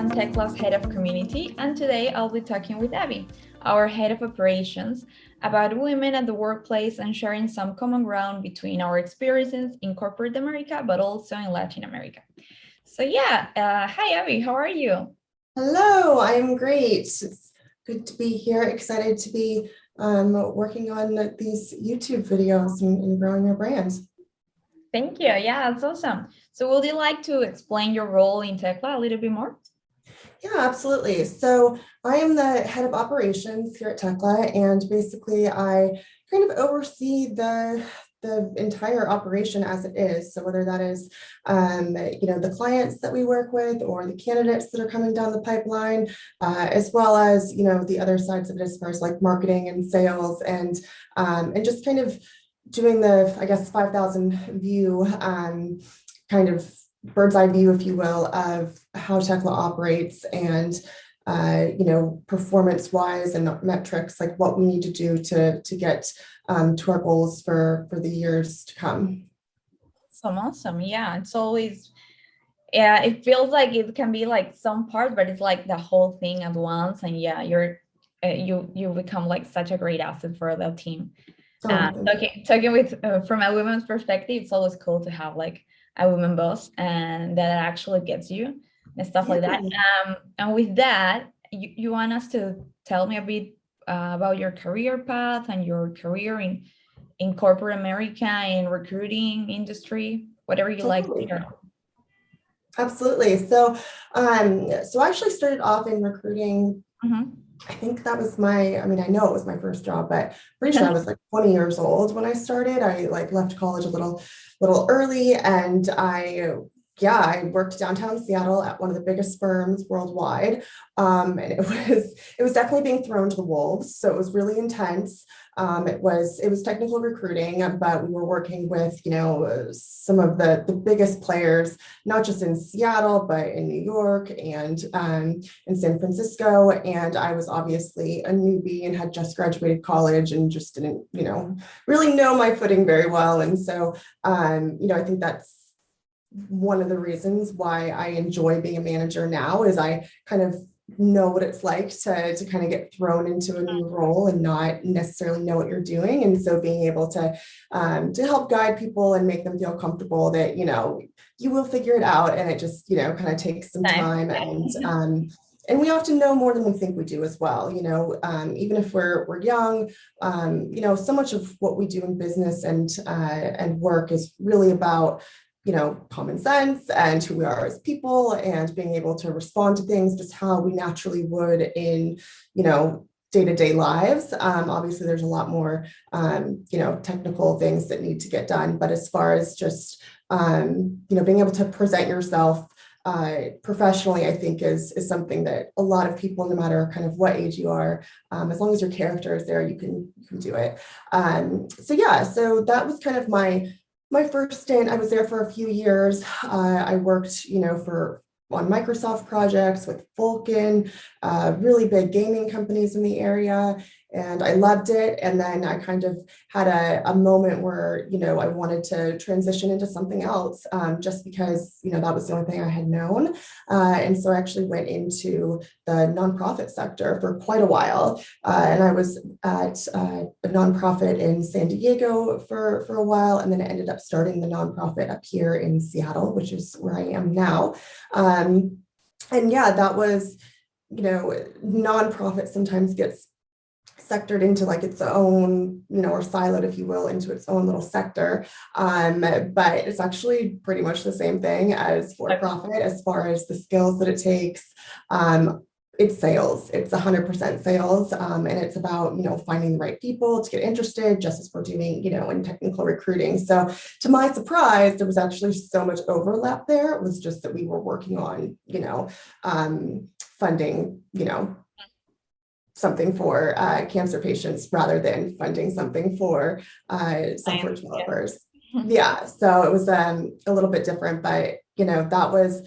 I'm TECLA's head of community, and today I'll be talking with Abby, our head of operations, about women at the workplace and sharing some common ground between our experiences in corporate America, but also in Latin America. So hi Abby, how are you? Hello, I'm great. It's good to be here. Excited to be working on these YouTube videos and growing your brand. Thank you. Yeah, that's awesome. So would you like to explain your role in TECLA a little bit more? Yeah, absolutely. So I am the head of operations here at TECLA, and basically I kind of oversee the entire operation as it is. So whether that is, the clients that we work with or the candidates that are coming down the pipeline, as well as, the other sides of it as far as like marketing and sales and just kind of doing the, I guess, 5,000 view kind of bird's eye view, if you will, of how TECLA operates and performance wise and metrics, like what we need to do to get to our goals for the years to come. Awesome. Yeah, it's always, yeah, it feels like it can be like some part, but it's like the whole thing at once. And yeah, you become like such a great asset for the team. Talking with from a woman's perspective, it's always cool to have like a woman boss and that actually gets you and stuff like that. And with that, you want us to tell me a bit about your career path and your career in corporate America, in recruiting industry, whatever you like to share. Absolutely. So I actually started off in recruiting. I think that was I know it was my first job, but pretty sure I was like 20 years old when I started. I like left college a little early, and I worked downtown Seattle at one of the biggest firms worldwide. And it was definitely being thrown to the wolves. So it was really intense. It was technical recruiting, but we were working with, some of the biggest players, not just in Seattle, but in New York and in San Francisco. And I was obviously a newbie and had just graduated college and just didn't, really know my footing very well. And so, I think that's one of the reasons why I enjoy being a manager now is I kind of know what it's like to kind of get thrown into a new role and not necessarily know what you're doing. And so being able to help guide people and make them feel comfortable that, you will figure it out. And it just, kind of takes some time. And we often know more than we think we do as well. Even if we're young, so much of what we do in business and work is really about common sense and who we are as people and being able to respond to things just how we naturally would in, day-to-day lives. Obviously, there's a lot more, technical things that need to get done. But as far as just, being able to present yourself professionally, I think is something that a lot of people, no matter kind of what age you are, as long as your character is there, you can do it. So that was kind of my first stint. I was there for a few years. I worked, on Microsoft projects with Vulcan, really big gaming companies in the area, and I loved it. And then I kind of had a moment where, I wanted to transition into something else, just because, that was the only thing I had known. And so I actually went into the nonprofit sector for quite a while. And I was at a nonprofit in San Diego for a while, and then I ended up starting the nonprofit up here in Seattle, which is where I am now. That was, nonprofit sometimes gets sectored into like its own, or siloed, if you will, into its own little sector. But it's actually pretty much the same thing as for-profit as far as the skills that it takes. It's sales. It's 100% sales. And it's about, finding the right people to get interested, just as we're doing, in technical recruiting. So to my surprise, there was actually so much overlap there. It was just that we were working on, funding, something for cancer patients rather than funding something for software developers. So it was a little bit different, but, that was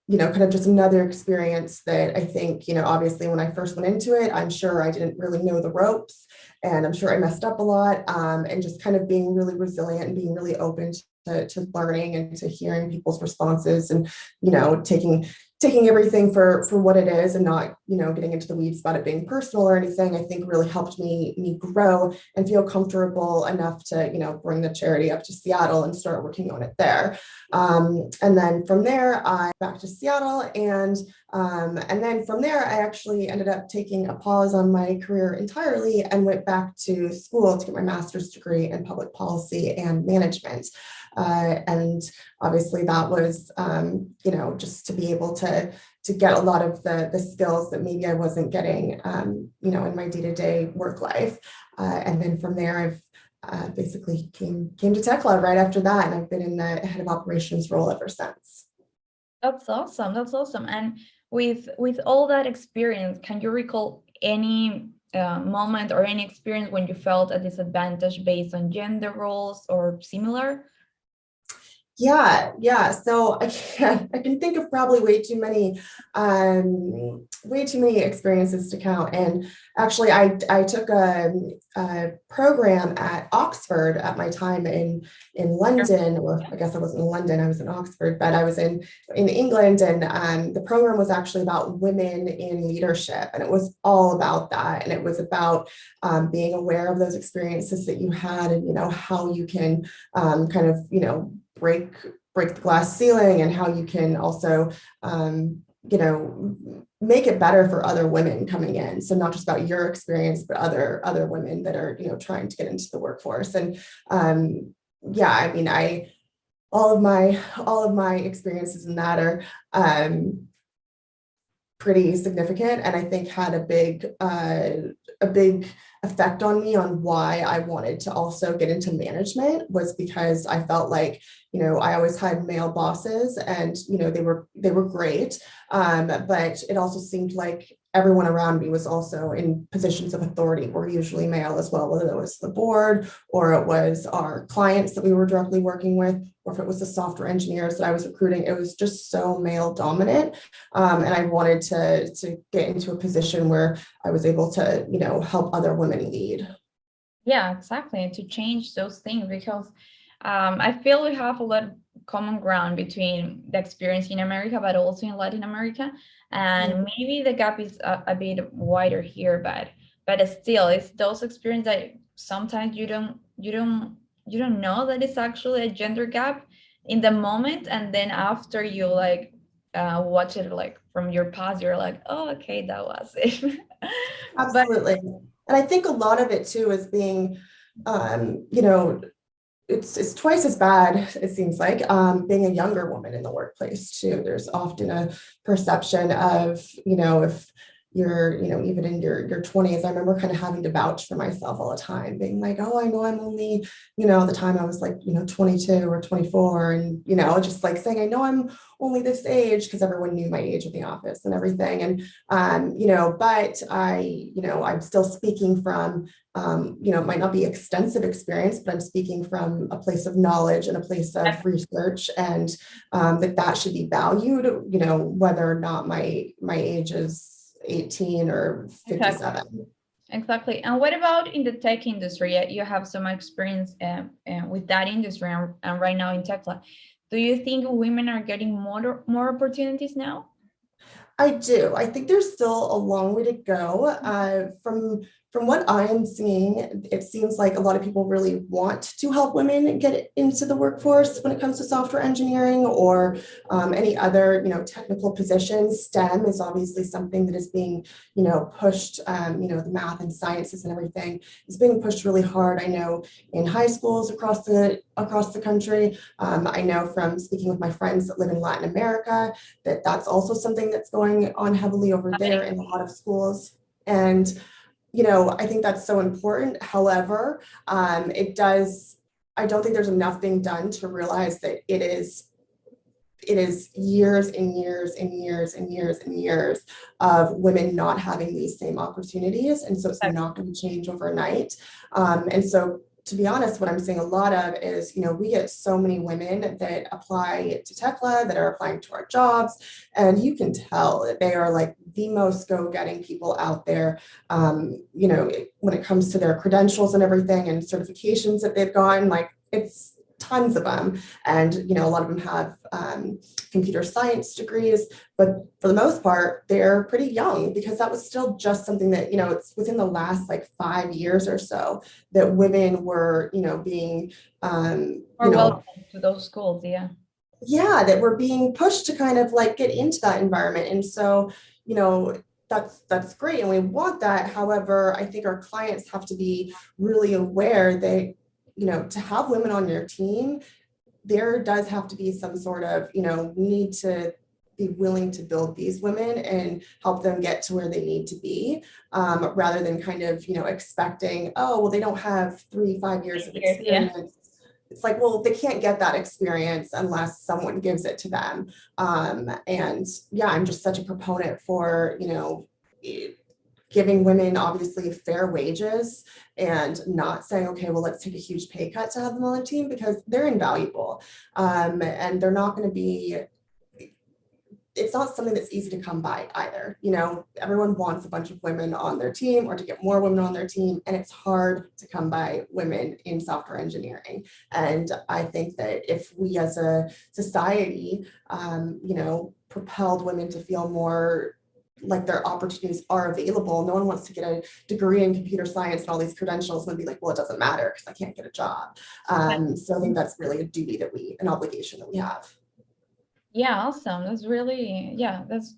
kind of just another experience that I think, obviously when I first went into it, I'm sure I didn't really know the ropes and I'm sure I messed up a lot, and just kind of being really resilient and being really open to learning and to hearing people's responses and, taking taking everything for what it is and not, getting into the weeds about it being personal or anything, I think really helped me grow and feel comfortable enough to, bring the charity up to Seattle and start working on it there. And then from there, I back to Seattle, and then from there, I actually ended up taking a pause on my career entirely and went back to school to get my master's degree in public policy and management. And obviously that was, just to be able to get a lot of the skills that maybe I wasn't getting, in my day-to-day work life. And then from there, I've basically came to TECLA right after that, and I've been in the head of operations role ever since. That's awesome. That's awesome. And with all that experience, can you recall any moment or any experience when you felt a disadvantage based on gender roles or similar? Yeah. So I can think of probably way too many experiences to count. And actually, I took a program at Oxford at my time in London, or I guess I wasn't in London, I was in Oxford, but I was in England, and the program was actually about women in leadership, and it was all about that, and it was about being aware of those experiences that you had, and how you can kind of break the glass ceiling, and how you can also make it better for other women coming in. So not just about your experience, but other women that are trying to get into the workforce. And I mean, all of my experiences in that are pretty significant, and I think had a big effect on me on why I wanted to also get into management, was because I felt like, I always had male bosses, and they were great, but it also seemed like everyone around me was also in positions of authority, were usually male as well, whether it was the board or it was our clients that we were directly working with, or if it was the software engineers that I was recruiting. It was just so male dominant, and I wanted to get into a position where I was able to help other women lead. Yeah, exactly. To change those things, because I feel we have a lot of common ground between the experience in America, but also in Latin America. And maybe the gap is a bit wider here, but still, it's those experiences that sometimes you don't know that it's actually a gender gap in the moment, and then after you like watch it like from your past, you're like, oh, okay, that was it. But Absolutely. And I think a lot of it too is being, it's twice as bad, it seems like, being a younger woman in the workplace too. There's often a perception of, if you're, even in your 20s, I remember kind of having to vouch for myself all the time, being like, oh, I know I'm only, at the time I was like, 22 or 24, and, just like saying, I know I'm only this age, because everyone knew my age in the office and everything. And, but I'm still speaking from, it might not be extensive experience, but I'm speaking from a place of knowledge and a place of research, and that should be valued, whether or not my age is 18 or 57. Exactly. And what about in the tech industry? You have some experience with that industry, and right now in TECLA. Do you think women are getting more opportunities now? I do. I think there's still a long way to go. From what I am seeing, it seems like a lot of people really want to help women get into the workforce when it comes to software engineering, or any other, technical positions. STEM is obviously something that is being, pushed. The math and sciences and everything is being pushed really hard. I know in high schools across the country. I know from speaking with my friends that live in Latin America that that's also something that's going on heavily over there in a lot of schools. And I think that's so important. However, I don't think there's enough being done to realize that it is years and years and years and years and years of women not having these same opportunities. And so it's not going to change overnight. And so, to be honest, what I'm seeing a lot of is, we get so many women that apply to TECLA, that are applying to our jobs, and you can tell that they are like the most go-getting people out there, when it comes to their credentials and everything and certifications that they've gotten. Like, it's tons of them. And, a lot of them have computer science degrees, but for the most part, they're pretty young, because that was still just something that, it's within the last like 5 years or so that women were, being, Or welcome to those schools, yeah. Yeah, that we're being pushed to kind of like get into that environment. And so, that's great. And we want that. However, I think our clients have to be really aware that, to have women on your team, there does have to be some sort of, we need to be willing to build these women and help them get to where they need to be, rather than kind of, expecting, oh, well, they don't have 3-5 years of experience. Yeah. It's like, well, they can't get that experience unless someone gives it to them. And yeah, I'm just such a proponent for, giving women obviously fair wages and not saying, okay, well, let's take a huge pay cut to have them on the team, because they're invaluable. And they're not going to be, it's not something that's easy to come by either. Everyone wants a bunch of women on their team, or to get more women on their team, and it's hard to come by women in software engineering. And I think that if we as a society, propelled women to feel more like their opportunities are available. No one wants to get a degree in computer science and all these credentials and be like, well, it doesn't matter because I can't get a job. So I think that's really a duty an obligation that we have. Yeah, awesome. That's really, yeah, that's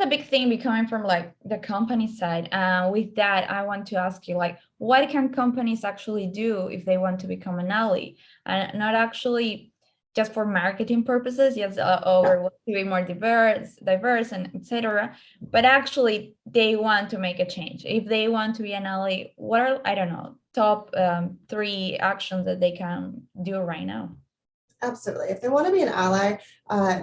a big thing becoming from like the company side. With that, I want to ask you, like, what can companies actually do if they want to become an ally, and not actually just for marketing purposes, yes, or want to be more diverse and etc., but actually they want to make a change. If they want to be an ally, what are, I don't know, top 3 actions that they can do right now? Absolutely. If they want to be an ally,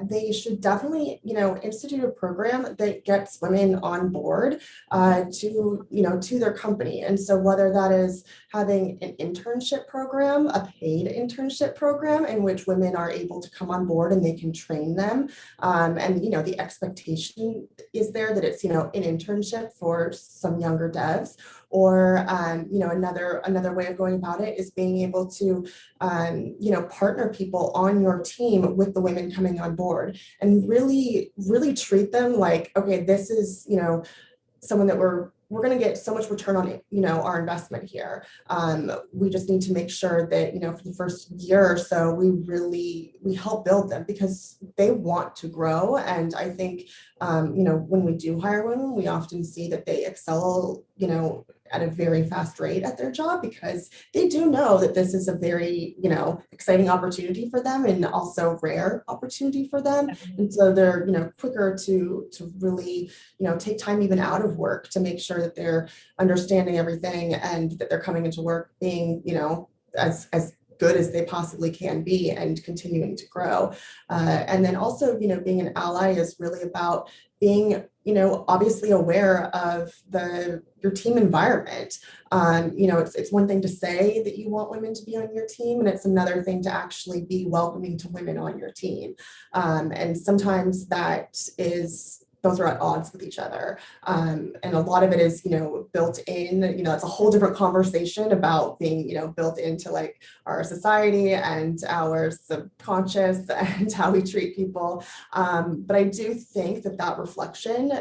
they should definitely, institute a program that gets women on board to their company. And so whether that is having an internship program, a paid internship program in which women are able to come on board and they can train them. And, the expectation is there that it's, an internship for some younger devs. Or, another way of going about it is being able to, partner people on your team with the women coming on board, and really, really treat them like, okay, this is, someone that we're going to get so much return on, our investment here. We just need to make sure that, for the first year or so, we help build them, because they want to grow. And I think, when we do hire women, we often see that they excel, at a very fast rate at their job, because they do know that this is a very, exciting opportunity for them, and also rare opportunity for them. And so they're, quicker to really, take time even out of work to make sure that they're understanding everything, and that they're coming into work being, as good as they possibly can be, and continuing to grow. And then also, being an ally is really about being, obviously aware of your team environment. It's one thing to say that you want women to be on your team, and it's another thing to actually be welcoming to women on your team. And sometimes those are at odds with each other. And a lot of it is, built in, it's a whole different conversation about being, built into like our society and our subconscious and how we treat people. But I do think that reflection,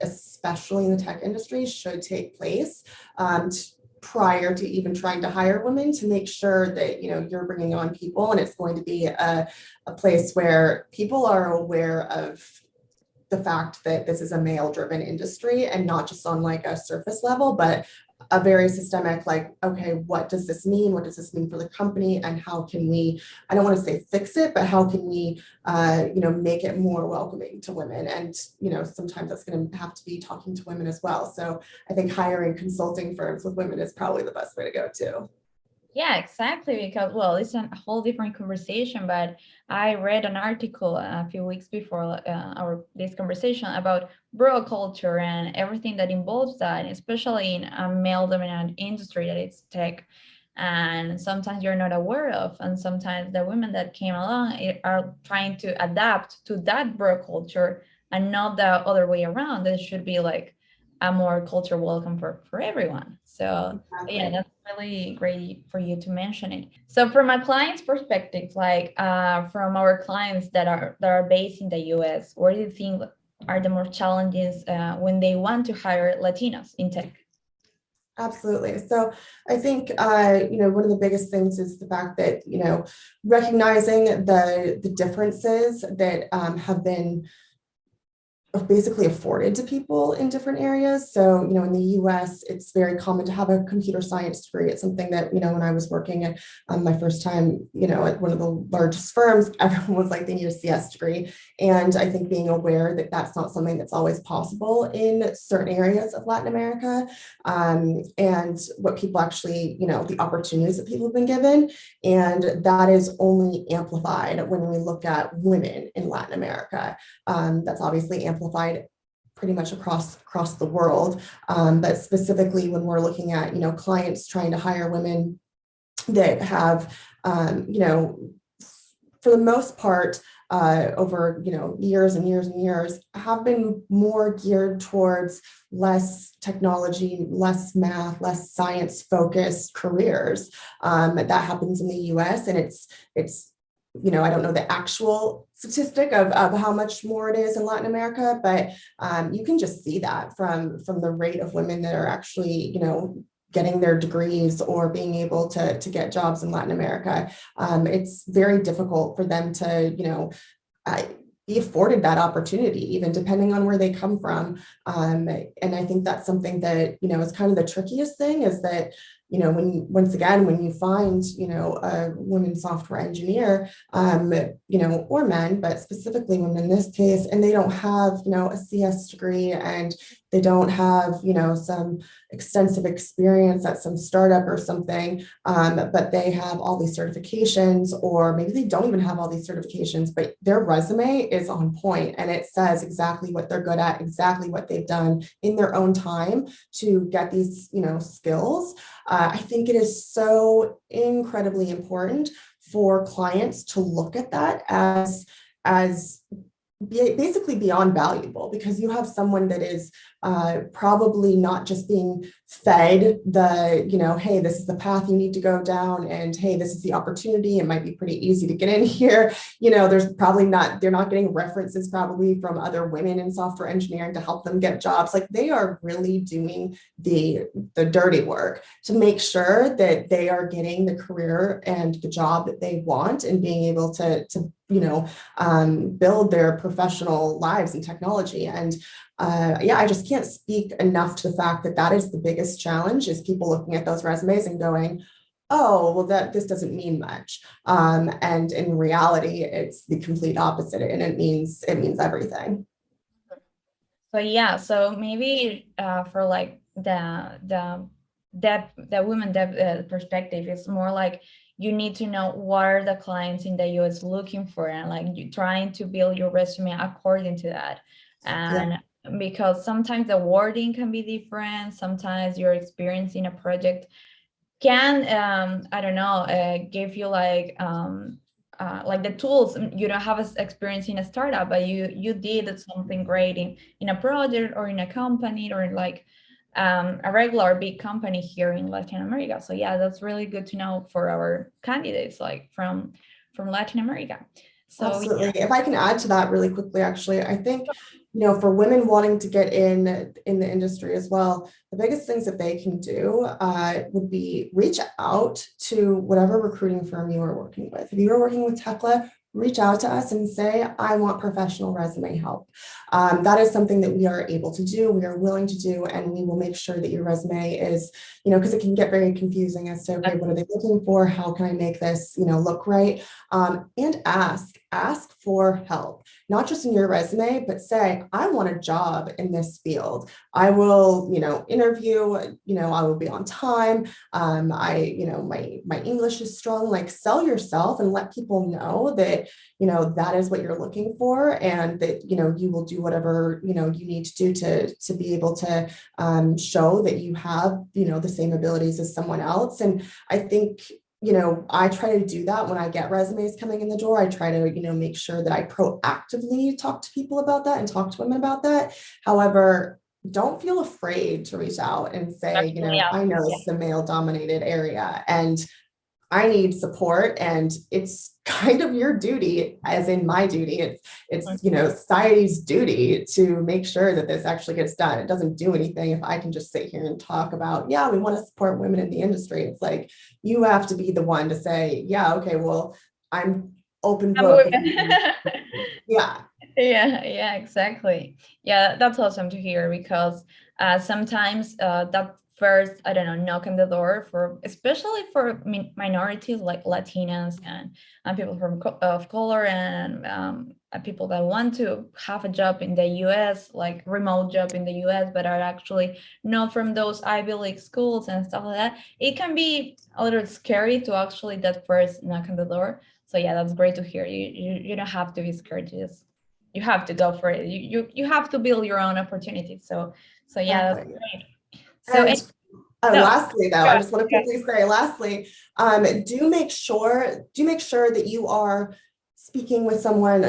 especially in the tech industry, should take place prior to even trying to hire women, to make sure that, you're bringing on people, and it's going to be a place where people are aware of the fact that this is a male-driven industry, and not just on like a surface level, but a very systemic, like, okay, what does this mean? What does this mean for the company? And how can we, I don't want to say fix it, but how can we, make it more welcoming to women? And, sometimes that's going to have to be talking to women as well. So I think hiring consulting firms with women is probably the best way to go too. Yeah, exactly. Because, well, it's a whole different conversation, but I read an article a few weeks before this conversation about bro culture and everything that involves that, especially in a male-dominant industry that it's tech. And sometimes you're not aware of, and sometimes the women that came along are trying to adapt to that bro culture, and not the other way around. It should be like a more culture welcome for everyone. So yeah, Exactly. that's really great for you to mention it. So from a client's perspective, like from our clients that are based in the US, what do you think are the more challenges when they want to hire Latinos in tech? Absolutely. So I think, one of the biggest things is the fact that, recognizing the differences that have been basically afforded to people in different areas. So, in the US, it's very common to have a computer science degree. It's something that, when I was working at my first time, at one of the largest firms, everyone was like, they need a CS degree. And I think being aware that that's not something that's always possible in certain areas of Latin America, and what people actually, the opportunities that people have been given. And that is only amplified when we look at women in Latin America. That's obviously amplified pretty much across the world, but specifically when we're looking at clients trying to hire women that have for the most part over years and years and years have been more geared towards less technology, less math, less science focused careers. That happens in the US, and it's I don't know the actual statistic of how much more it is in Latin America, but you can just see that from the rate of women that are actually, getting their degrees or being able to get jobs in Latin America. It's very difficult for them to, be afforded that opportunity, even depending on where they come from. And I think that's something that, is kind of the trickiest thing is that, when you find, a women software engineer, or men, but specifically women in this case, and they don't have, a CS degree and they don't have, some extensive experience at some startup or something, but they have all these certifications, or maybe they don't even have all these certifications, but their resume is on point and it says exactly what they're good at, exactly what they've done in their own time to get these, skills. I think it is so incredibly important for clients to look at that as basically beyond valuable, because you have someone that is probably not just being fed hey, this is the path you need to go down, and hey, this is the opportunity. It might be pretty easy to get in here. They're not getting references probably from other women in software engineering to help them get jobs. Like, they are really doing the dirty work to make sure that they are getting the career and the job that they want, and being able to build their professional lives in technology. And I just can't speak enough to the fact that that is the biggest challenge, is people looking at those resumes and going, oh, well, this doesn't mean much. And in reality, it's the complete opposite, and it means everything. So yeah, so maybe for like the women dev perspective, it's more like you need to know what are the clients in the US looking for, and like you trying to build your resume according to that. And because sometimes the wording can be different, sometimes your experience in a project can I don't know give you like the tools. You don't have experience in a startup, but you did something great in a project or in a company, or like a regular big company here in Latin America. So yeah, that's really good to know for our candidates like from Latin America. So Absolutely. If I can add to that really quickly, actually, I think, for women wanting to get in the industry as well, the biggest things that they can do would be reach out to whatever recruiting firm you are working with. If you are working with TECLA, reach out to us and say, I want professional resume help. That is something that we are able to do, we are willing to do, and we will make sure that your resume is, because it can get very confusing as to, okay, what are they looking for? How can I make this, look right? And ask for help, not just in your resume, but say, I want a job in this field. I will, interview, I will be on time. My English is strong. Like, sell yourself and let people know that, that is what you're looking for, and that, you will do whatever, you need to do to be able to show that you have, the same abilities as someone else. And I think, I try to do that when I get resumes coming in the door. I try to, make sure that I proactively talk to people about that and talk to women about that. However, don't feel afraid to reach out and say, Actually, I know this is a male dominated area and I need support, and it's kind of your duty, as in my duty. It's society's duty to make sure that this actually gets done. It doesn't do anything if I can just sit here and talk about, yeah, we want to support women in the industry. It's like, you have to be the one to say, yeah, okay, well, I'm open book. Yeah. Yeah, exactly. Yeah, that's awesome to hear because sometimes that first, I don't know, knock on the door for, especially for minorities like Latinas and people from of color and people that want to have a job in the US, like remote job in the US, but are actually not from those Ivy League schools and stuff like that. It can be a little scary to actually that first knock on the door. So yeah, that's great to hear. You don't have to be scared. You have to go for it. You have to build your own opportunities. So yeah, that's Exactly. great. So And no, lastly, though, I just want to yeah. quickly say, lastly, do make sure that you are speaking with someone,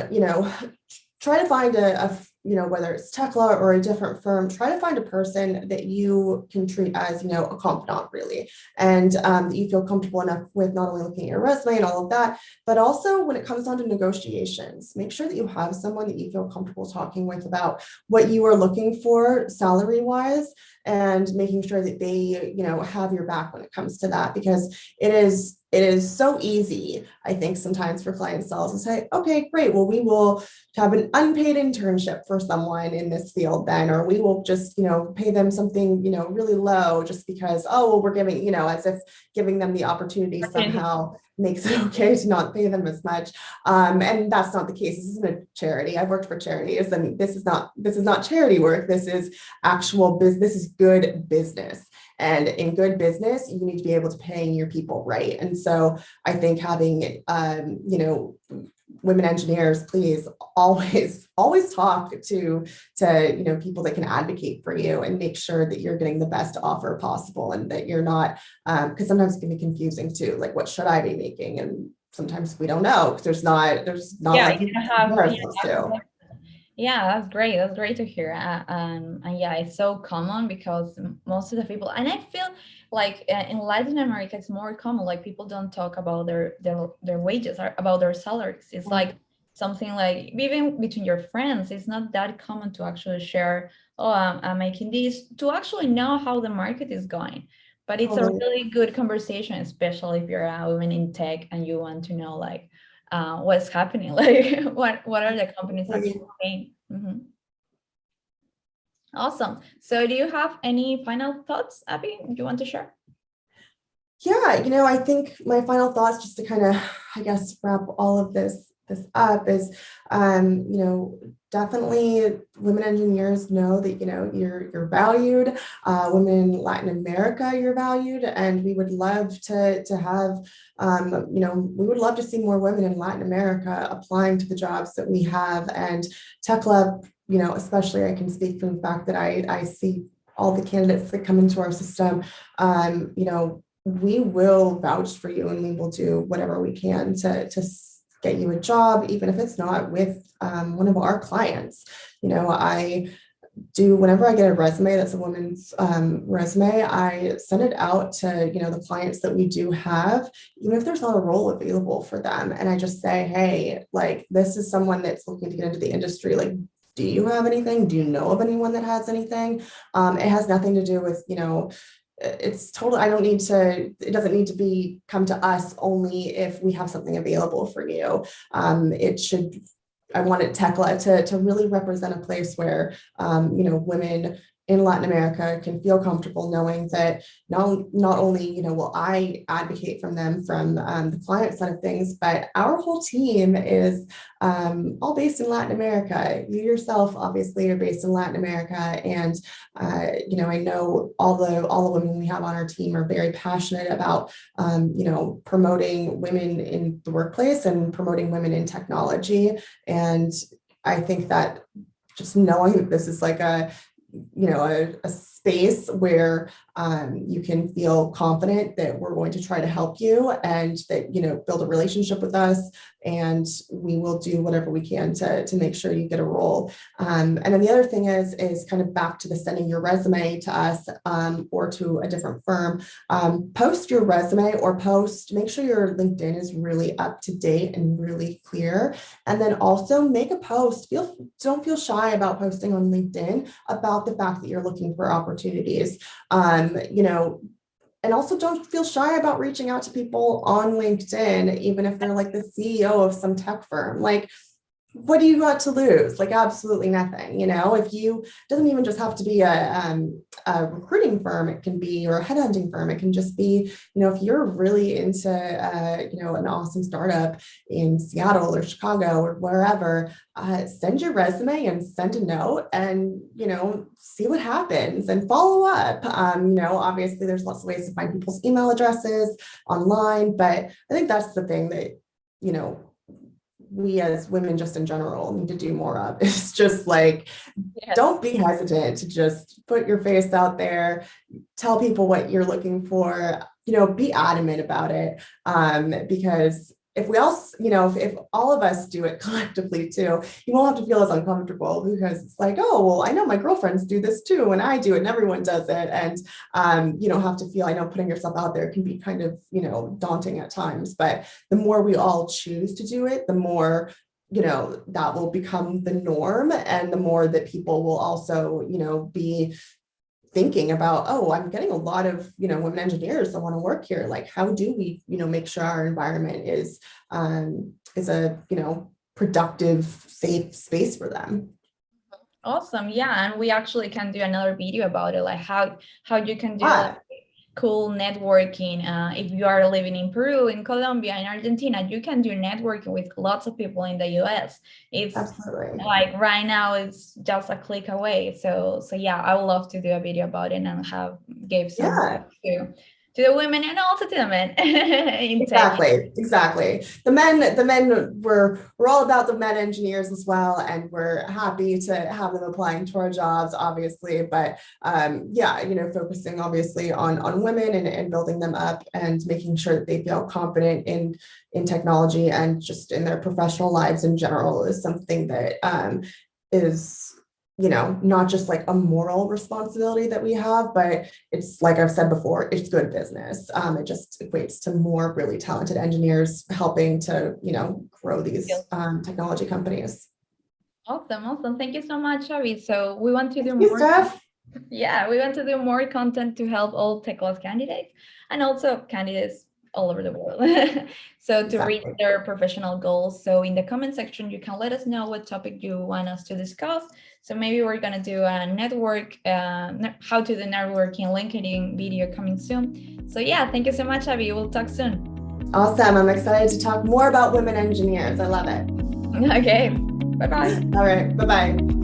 try to find a whether it's TECLA or a different firm, try to find a person that you can treat as, a confidant, really. And that you feel comfortable enough with not only looking at your resume and all of that, but also when it comes down to negotiations, make sure that you have someone that you feel comfortable talking with about what you are looking for salary-wise, and making sure that they, have your back when it comes to that, because it is so easy, I think, sometimes for client sales to say, okay, great, well, we will have an unpaid internship for someone in this field then, or we will just, pay them something, really low just because, oh, well, we're giving, as if giving them the opportunity somehow makes it okay to not pay them as much. And that's not the case. This isn't a charity. I've worked for charities, and this is not charity work. This is actual business. This is good business. And in good business, you need to be able to pay your people right. And so I think having, women engineers, please always talk to people that can advocate for you and make sure that you're getting the best offer possible, and that you're not, because sometimes it can be confusing too, like, what should I be making? And sometimes we don't know because there's not a lot of people to compare ourselves to. Yeah, that's great. That's great to hear. And yeah, it's so common because most of the people, and I feel like in Latin America, it's more common. Like, people don't talk about their wages or about their salaries. It's like something like, even between your friends, it's not that common to actually share, oh, I'm making this, to actually know how the market is going. But it's a really good conversation, especially if you're a woman in tech and you want to know, like, what's happening, like what are the companies actually paying. Awesome. So do you have any final thoughts, Abby, you want to share? Yeah, I think my final thoughts, just to kind of, I guess, wrap all of this up, is, definitely women engineers know that, you're valued. Women in Latin America, you're valued, and we would love to have, we would love to see more women in Latin America applying to the jobs that we have. And TECLA, especially, I can speak from the fact that I see all the candidates that come into our system. We will vouch for you, and we will do whatever we can to get you a job, even if it's not with one of our clients. I do, whenever I get a resume that's a woman's resume, I send it out to, the clients that we do have, even if there's not a role available for them. And I just say, hey, like, this is someone that's looking to get into the industry. Like, do you have anything? Do you know of anyone that has anything? It has nothing to do with, it's totally, it doesn't need to be come to us only if we have something available for you. I wanted TECLA to really represent a place where, women in Latin America can feel comfortable knowing that not only, will I advocate from them from the client side of things, but our whole team is all based in Latin America. You yourself, obviously, are based in Latin America. And, I know all the women we have on our team are very passionate about, promoting women in the workplace and promoting women in technology. And I think that just knowing that this is like a space where you can feel confident that we're going to try to help you, and that, build a relationship with us, and we will do whatever we can to make sure you get a role. And then the other thing is kind of back to the sending your resume to us or to a different firm. Post your resume or make sure your LinkedIn is really up to date and really clear. And then also make a post. Don't feel shy about posting on LinkedIn about the fact that you're looking for opportunities. And also don't feel shy about reaching out to people on LinkedIn, even if they're like the CEO of some tech firm. Like, what do you got to lose? Like, absolutely nothing. If you, doesn't even just have to be a recruiting firm, it can be, or a headhunting firm. It can just be, if you're really into, an awesome startup in Seattle or Chicago or wherever, send your resume and send a note and, see what happens and follow up. Obviously there's lots of ways to find people's email addresses online, but I think that's the thing that, we as women just in general need to do more of. It's just like, yes. Don't be hesitant to just put your face out there, tell people what you're looking for, be adamant about it. Because if we all, if all of us do it collectively too, you won't have to feel as uncomfortable because it's like, oh, well, I know my girlfriends do this too, and I do it and everyone does it. And you don't have to feel, I know putting yourself out there can be kind of, daunting at times, but the more we all choose to do it, the more, that will become the norm, and the more that people will also, be thinking about, oh, I'm getting a lot of, women engineers that want to work here. Like, how do we, make sure our environment is a, productive, safe space for them? Awesome. Yeah. And we actually can do another video about it, like how you can do like cool networking. If you are living in Peru, in Colombia, in Argentina, you can do networking with lots of people in the US. It's absolutely like right now it's just a click away. So yeah, I would love to do a video about it and give some to the women and also to the men. Exactly. The men we're all about the men engineers as well, and we're happy to have them applying to our jobs, obviously. But focusing obviously on women and building them up and making sure that they feel confident in technology and just in their professional lives in general is something that is not just like a moral responsibility that we have, but it's, like I've said before, it's good business. It just equates to more really talented engineers helping to, grow these technology companies. Awesome. Thank you so much, Abby. So we want to do more. Yeah, we want to do more content to help all TECLA candidates and also candidates all over the world. So to reach their professional goals. So in the comment section, you can let us know what topic you want us to discuss. So maybe we're going to do a network, how to do networking LinkedIn video coming soon. So yeah, thank you so much, Abby. We'll talk soon. Awesome. I'm excited to talk more about women engineers. I love it. Okay. Bye-bye. All right. Bye-bye.